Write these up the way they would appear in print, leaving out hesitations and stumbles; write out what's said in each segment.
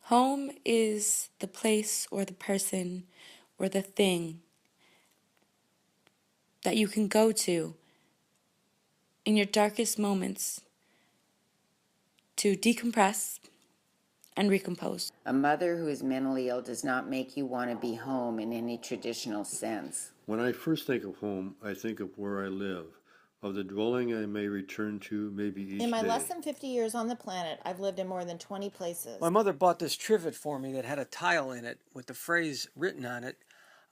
Home is the place or the person or the thing that you can go to in your darkest moments to decompress and recompose. A mother who is mentally ill does not make you want to be home in any traditional sense. When I first think of home, I think of where I live, of the dwelling I may return to maybe each day. In my less than 50 years on the planet, I've lived in more than 20 places. My mother bought this trivet for me that had a tile in it with the phrase written on it,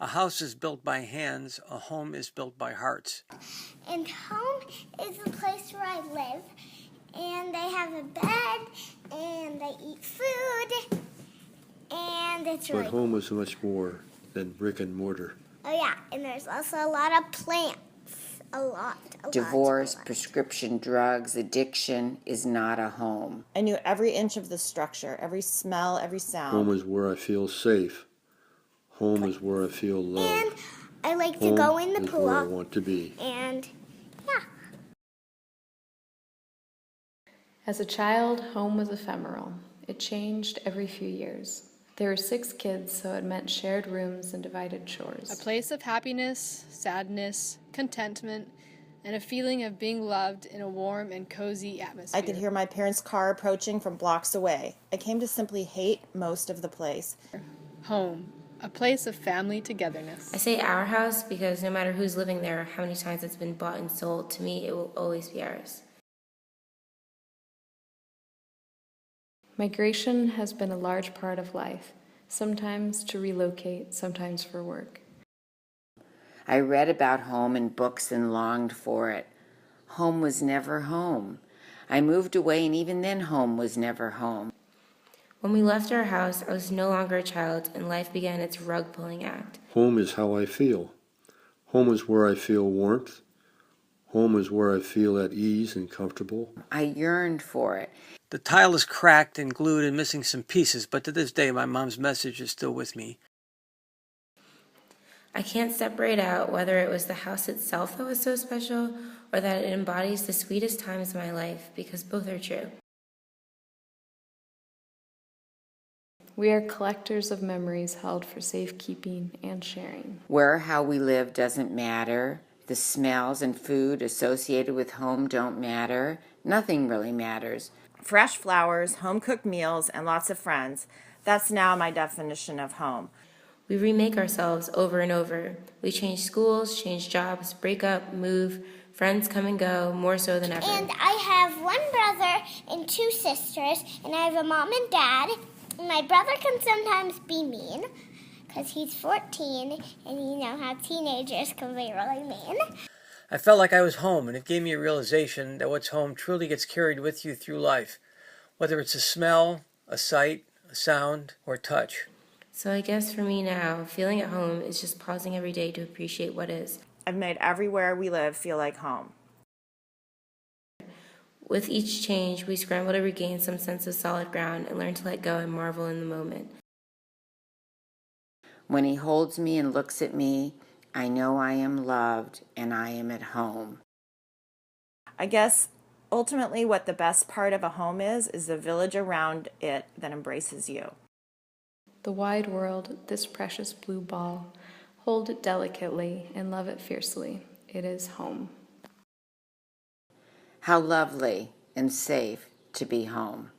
"A house is built by hands, a home is built by hearts." And home is the place where I live. And they have a bed, and they eat food, and it's really But home is much more than brick and mortar. Oh yeah, and there's also a lot of plants. A lot. Divorce, prescription drugs, addiction is not a home. I knew every inch of the structure, every smell, every sound. Home is where I feel safe. Home is where I feel loved. And I like Home to go in the is pool. where I want to be. And yeah. As a child, home was ephemeral. It changed every few years. There were 6 kids, so it meant shared rooms and divided chores. A place of happiness, sadness, contentment, and a feeling of being loved in a warm and cozy atmosphere. I could hear my parents' car approaching from blocks away. I came to simply hate most of the place. Home, a place of family togetherness. I say our house because no matter who's living there or how many times it's been bought and sold, to me it will always be ours. Migration has been a large part of life, sometimes to relocate, sometimes for work. I read about home in books and longed for it. Home was never home. I moved away, and even then home was never home. When we left our house, I was no longer a child, and life began its rug-pulling act. Home is how I feel. Home is where I feel warmth. Home is where I feel at ease and comfortable. I yearned for it. The tile is cracked and glued and missing some pieces, but to this day my mom's message is still with me. I can't separate out whether it was the house itself that was so special or that it embodies the sweetest times of my life, because both are true. We are collectors of memories held for safekeeping and sharing. Where or how we live doesn't matter. The smells and food associated with home don't matter. Nothing really matters. Fresh flowers, home-cooked meals, and lots of friends. That's now my definition of home. We remake ourselves over and over. We change schools, change jobs, break up, move. Friends come and go, more so than ever. And I have 1 brother and 2 sisters, and I have a mom and dad. And my brother can sometimes be mean, because he's 14, and you know how teenagers can be really mean. I felt like I was home, and it gave me a realization that what's home truly gets carried with you through life, whether it's a smell, a sight, a sound, or touch. So I guess for me now, feeling at home is just pausing every day to appreciate what is. I've made everywhere we live feel like home. With each change, we scramble to regain some sense of solid ground and learn to let go and marvel in the moment. When he holds me and looks at me, I know I am loved and I am at home. I guess ultimately what the best part of a home is the village around it that embraces you. The wide world, this precious blue ball, hold it delicately and love it fiercely. It is home. How lovely and safe to be home.